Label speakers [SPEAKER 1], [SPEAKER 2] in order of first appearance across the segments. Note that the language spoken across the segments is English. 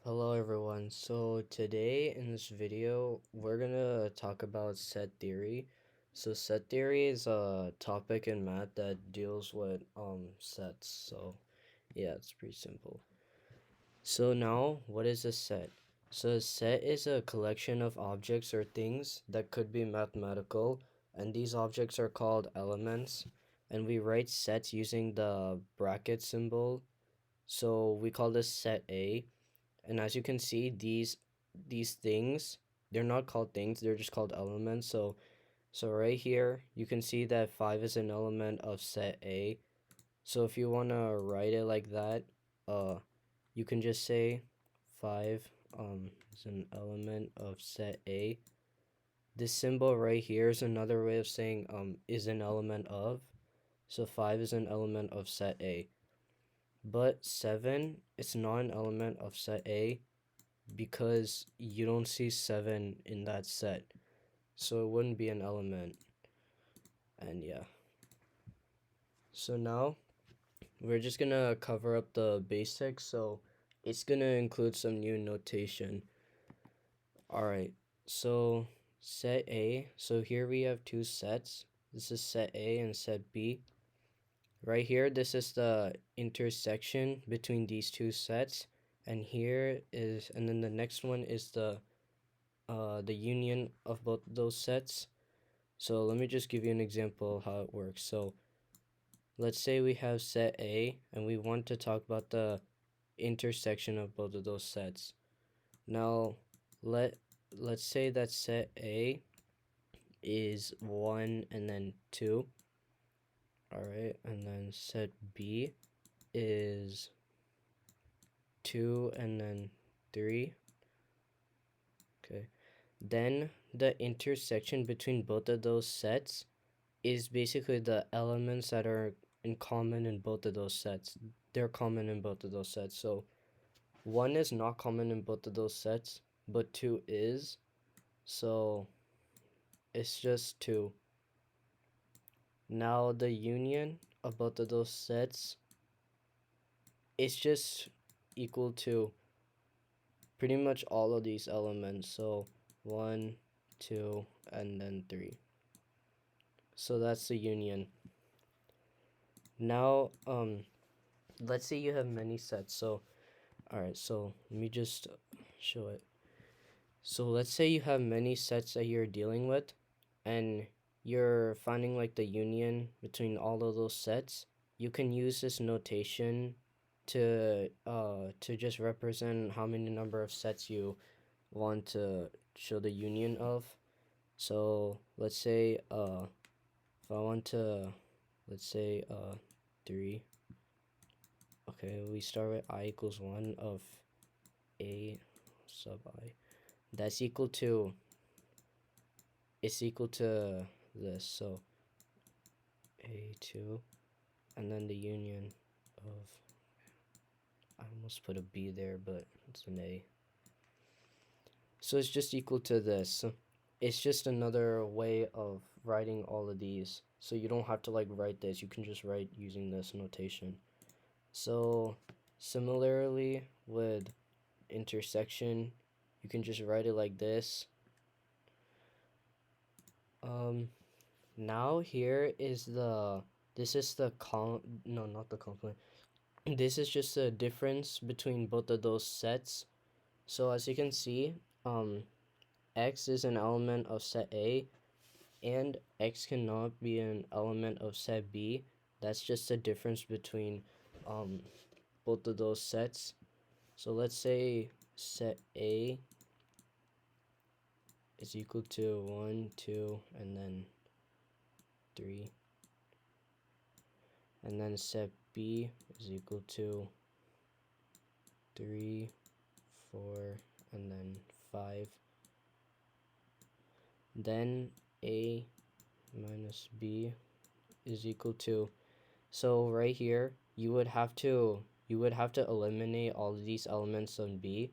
[SPEAKER 1] Hello everyone. So today in this video we're gonna talk about set theory. So set theory is a topic in math that deals with sets. So yeah, it's pretty simple. So now what is a set? So a set is a collection of objects or things that could be mathematical, and these objects are called elements, and we write sets using the bracket symbol. So we call this set A, and as you can see, these things, they're not called things, they're just called elements. So right here you can see that 5 is an element of set A. So if you want to write it like that, uh you can just say 5 is an element of set A. This symbol right here is another way of saying is an element of. So 5 is an element of set A. But 7 is not an element of set A because you don't see 7 in that set. So it wouldn't be an element. And yeah. So now we're just gonna cover up the basics. So it's gonna include some new notation. Alright, so set A. So here we have two sets. This is set A and set B. Right here, this is the intersection between these two sets. And then the next one is the union of both those sets. So let me just give you an example of how it works. So let's say we have set A and we want to talk about the intersection of both of those sets. Now let's say that set A is 1 and then 2. Alright, and then set B is 2 and then 3. Okay. Then the intersection between both of those sets is basically the elements that are in common in both of those sets. They're common in both of those sets. So 1 is not common in both of those sets, but 2 is. So it's just 2. Now the union of both of those sets is just equal to pretty much all of these elements. So 1, 2, and then 3. So that's the union. Now let's say you have many sets. So alright, so let me just show it. So let's say you have many sets that you're dealing with, and you're finding like the union between all of those sets. You can use this notation to just represent how many number of sets you want to show the union of. So let's say if I want to, let's say 3. Okay, we start with I equals 1 of A sub I. That's equal to, it's equal to this. So A2, and then the union of, I almost put a B there, but it's an A. So it's just equal to this. It's just another way of writing all of these. So you don't have to like write this. You can just write using this notation. So similarly with intersection, you can just write it like this. Now here is this is the no, not the complement. This is just the difference between both of those sets. So as you can see, x is an element of set A, and x cannot be an element of set B. That's just the difference between um, both of those sets. So let's say set A is equal to 1, 2, and then 3. And then set B is equal to 3, 4, and then 5. Then A minus B is equal to, so right here you would have to eliminate all of these elements on B,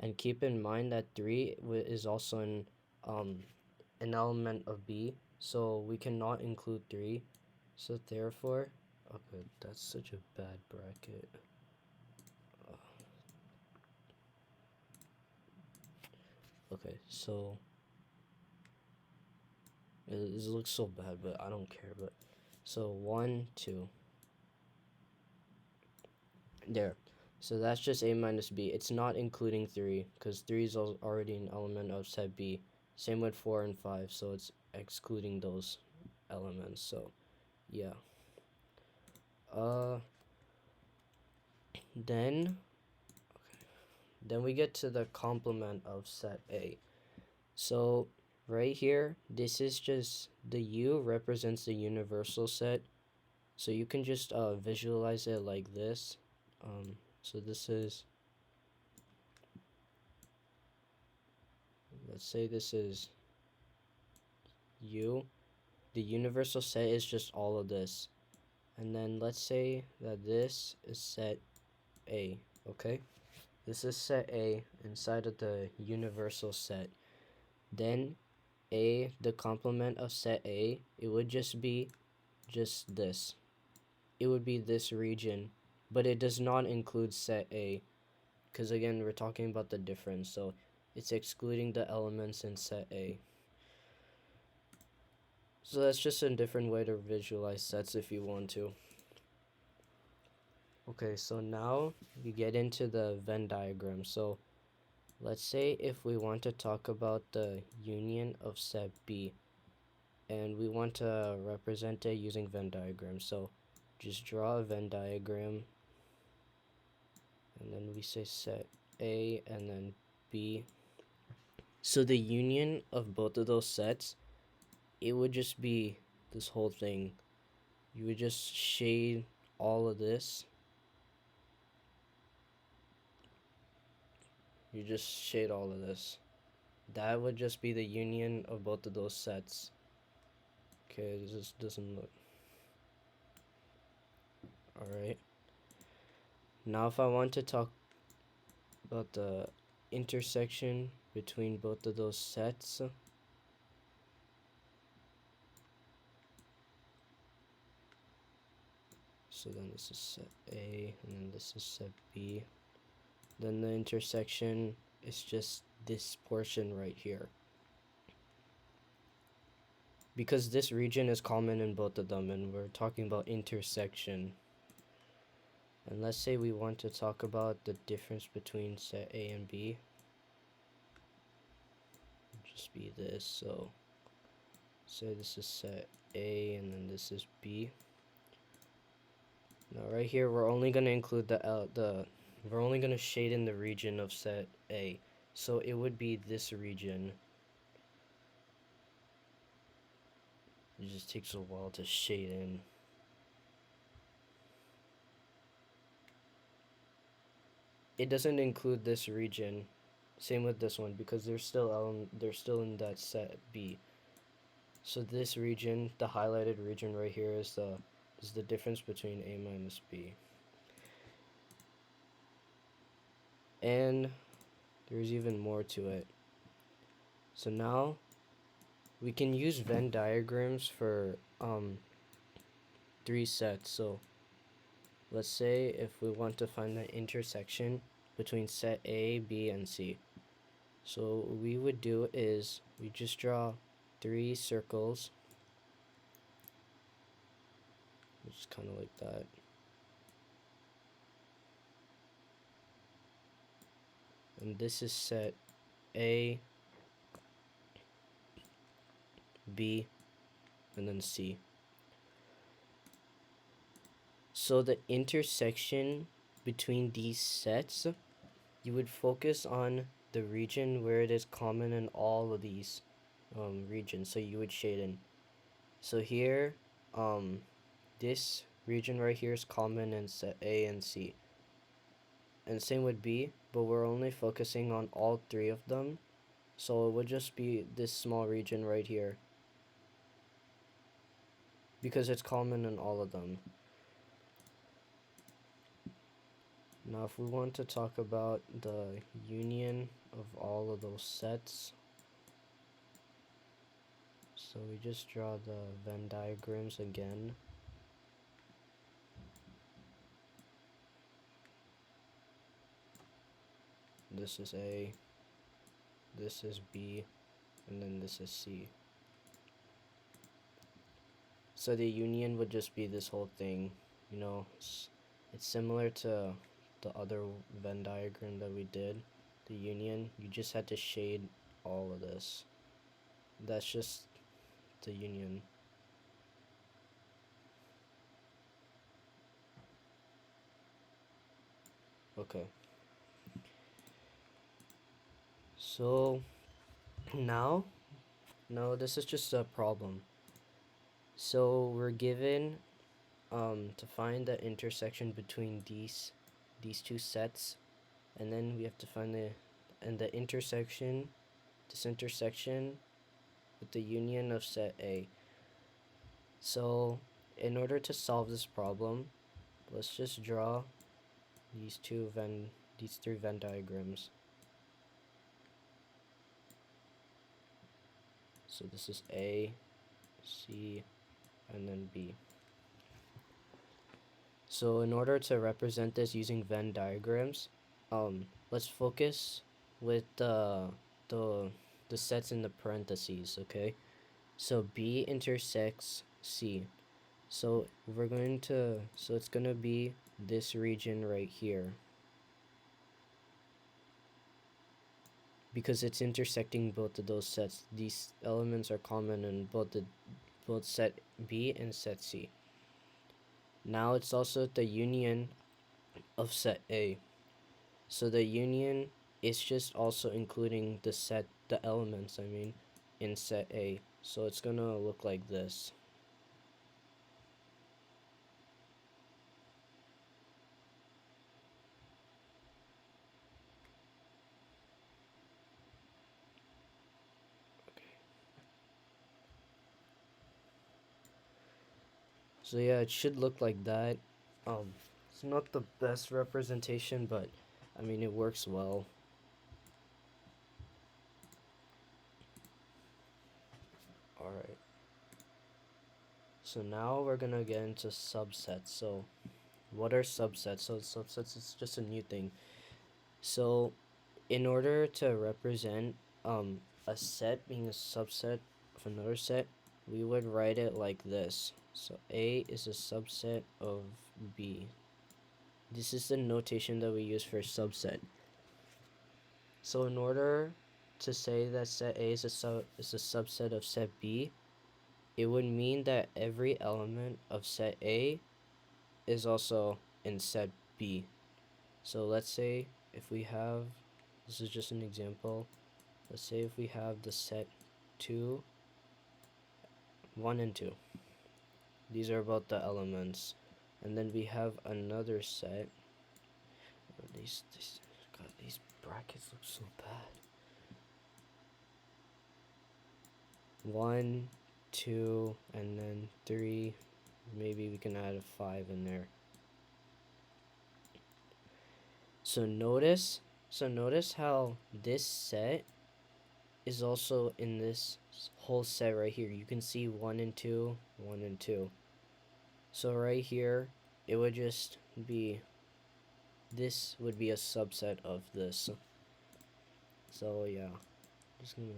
[SPEAKER 1] and keep in mind that 3 is also an element of B, so we cannot include 3. So therefore, okay, that's such a bad bracket. Okay, so it looks so bad, but I don't care. But so 1, 2, there. So that's just a minus b. It's not including 3 because 3 is already an element of set b. Same with 4 and 5, so it's excluding those elements. So yeah. Uh, then we get to the complement of set A. So right here, this is just the U represents the universal set. So you can just visualize it like this. So this is, let's say this is U. The universal set is just all of this. And then let's say that this is set A, okay? This is set A inside of the universal set. Then A, the complement of set A, it would just be just this. It would be this region, but it does not include set A, because again, we're talking about the difference, so it's excluding the elements in set A. So that's just a different way to visualize sets if you want to. Okay, so now you get into the Venn diagram. So let's say if we want to talk about the union of set B, and we want to represent it using Venn diagram. So just draw a Venn diagram, and then we say set A and then B. So the union of both of those sets, it would just be this whole thing. You would just shade all of this. You just shade all of this. That would just be the union of both of those sets. Okay, this just doesn't look... Alright. Now if I want to talk about the intersection between both of those sets, so then this is set A and then this is set B. Then the intersection is just this portion right here. Because this region is common in both of them, and we're talking about intersection. And let's say we want to talk about the difference between set A and B. It'll just be this. So say this is set A and then this is B. Now right here we're only going to include we're only going to shade in the region of set A. So it would be this region. It just takes a while to shade in. It doesn't include this region. Same with this one because they're still in that set B. So this region, the highlighted region right here, is the difference between A minus B. And there's even more to it. So now we can use Venn diagrams for 3 sets. So let's say if we want to find the intersection between set A, B, and C. So what we would do is we just draw 3 circles, just kind of like that. And this is set A, B, and then C. So the intersection between these sets, you would focus on the region where it is common in all of these regions. So you would shade in. So here, this region right here is common in set A and C. And same with B, but we're only focusing on all 3 of them. So it would just be this small region right here, because it's common in all of them. Now if we want to talk about the union of all of those sets, so we just draw the Venn diagrams again. This is A, this is B, and then this is C. So the union would just be this whole thing, you know. It's similar to the other Venn diagram that we did, the union. You just had to shade all of this. That's just the union. Okay. So now this is just a problem. So we're given to find the intersection between these two sets, and then we have to find the intersection, this intersection with the union of set A. So in order to solve this problem, let's just draw these three Venn diagrams. So this is A, C, and then B. So in order to represent this using Venn diagrams, let's focus with the sets in the parentheses, okay? So B intersects C. So it's gonna be this region right here, because it's intersecting both of those sets. These elements are common in both set B and set C. Now it's also the union of set A. So the union is just also including the elements, in set A. So it's gonna look like this. So yeah, it should look like that. It's not the best representation, but it works well. Alright. So now we're gonna get into subsets. So what are subsets? So subsets is just a new thing. So in order to represent a set being a subset of another set, we would write it like this. So A is a subset of B. This is the notation that we use for subset. So in order to say that set A is a subset of set B, it would mean that every element of set A is also in set B. So let's say if we have, this is just an example, let's say if we have the set 2, 1 and 2. These are about the elements. And then we have another set. God, these brackets look so bad. 1, 2, and then 3. Maybe we can add a 5 in there. So notice how this set is also in this whole set right here. You can see 1 and 2, 1 and 2. So right here, it would just be, this would be a subset of this. So yeah, just gonna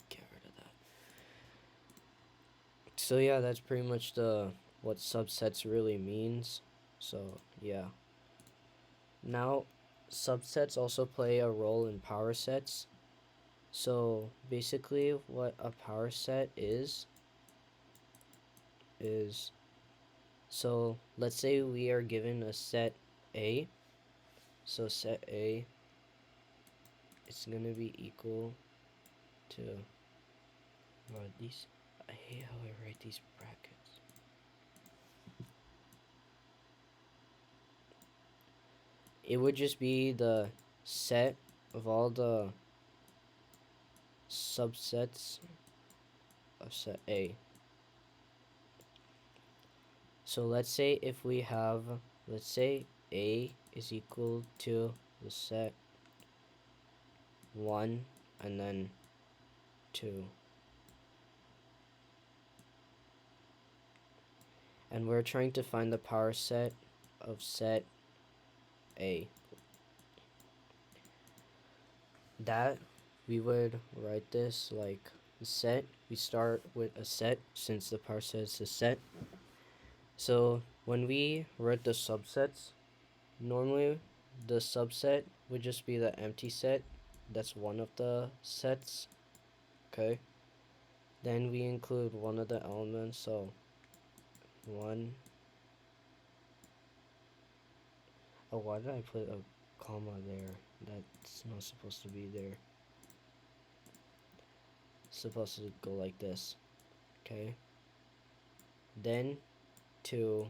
[SPEAKER 1] get rid of that. So yeah, that's pretty much what subsets really means. So yeah. Now, subsets also play a role in power sets. So basically what a power set is, so let's say we are given a set A. So set A, it's gonna be equal to, I hate how I write these brackets. It would just be the set of all the subsets of set A. So let's say if we have, let's say A is equal to the set 1 and then 2. And we're trying to find the power set of set A. That we would write this like set. We start with a set since the power set is a set. So when we write the subsets, normally the subset would just be the empty set. That's one of the sets. Okay. Then we include one of the elements. So one. Oh, why did I put a comma there? That's not supposed to be there. It's supposed to go like this. Okay. Then 2.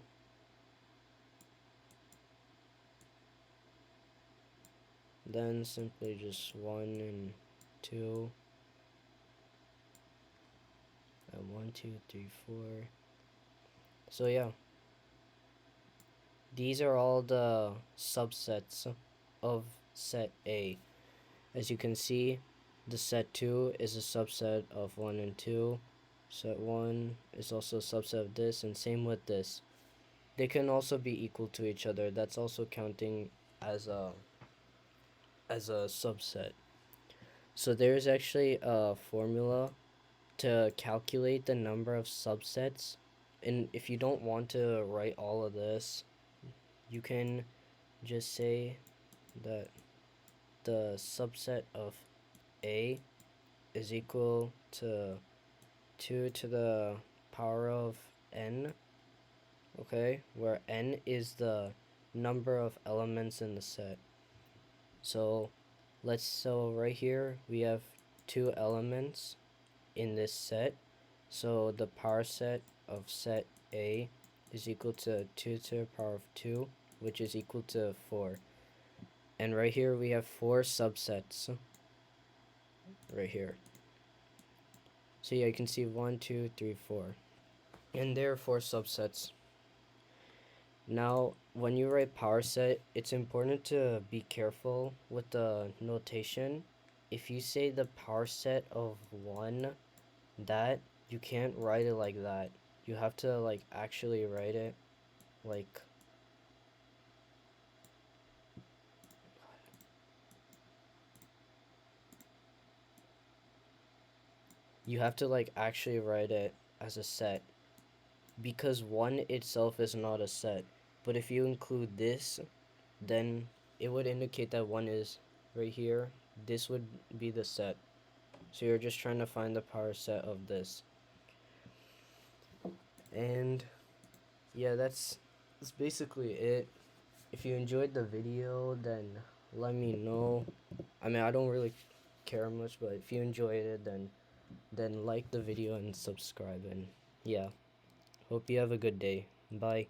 [SPEAKER 1] Then simply just 1 and 2. And 1, 2, 3, 4. So yeah. These are all the subsets of set A. As you can see, the set 2 is a subset of 1 and 2. Set 1 is also a subset of this, and same with this. They can also be equal to each other. That's also counting as a subset. So there's actually a formula to calculate the number of subsets. And if you don't want to write all of this, you can just say that the subset of A is equal to 2 to the power of n, okay, where n is the number of elements in the set. So right here we have 2 elements in this set, so the power set of set A is equal to 2 to the power of 2, which is equal to 4. And right here we have 4 subsets right here. So yeah, you can see 1, 2, 3, 4. And there are 4 subsets. Now, when you write power set, it's important to be careful with the notation. If you say the power set of 1, that, you can't write it like that. You have to like actually write it like you have to like actually write it as a set, because 1 itself is not a set. But if you include this, then it would indicate that 1 is right here. This would be the set. So you're just trying to find the power set of this. And yeah, that's basically it. If you enjoyed the video, then let me know. I mean, I don't really care much, but if you enjoyed it, then like the video and subscribe. And yeah, hope you have a good day. Bye.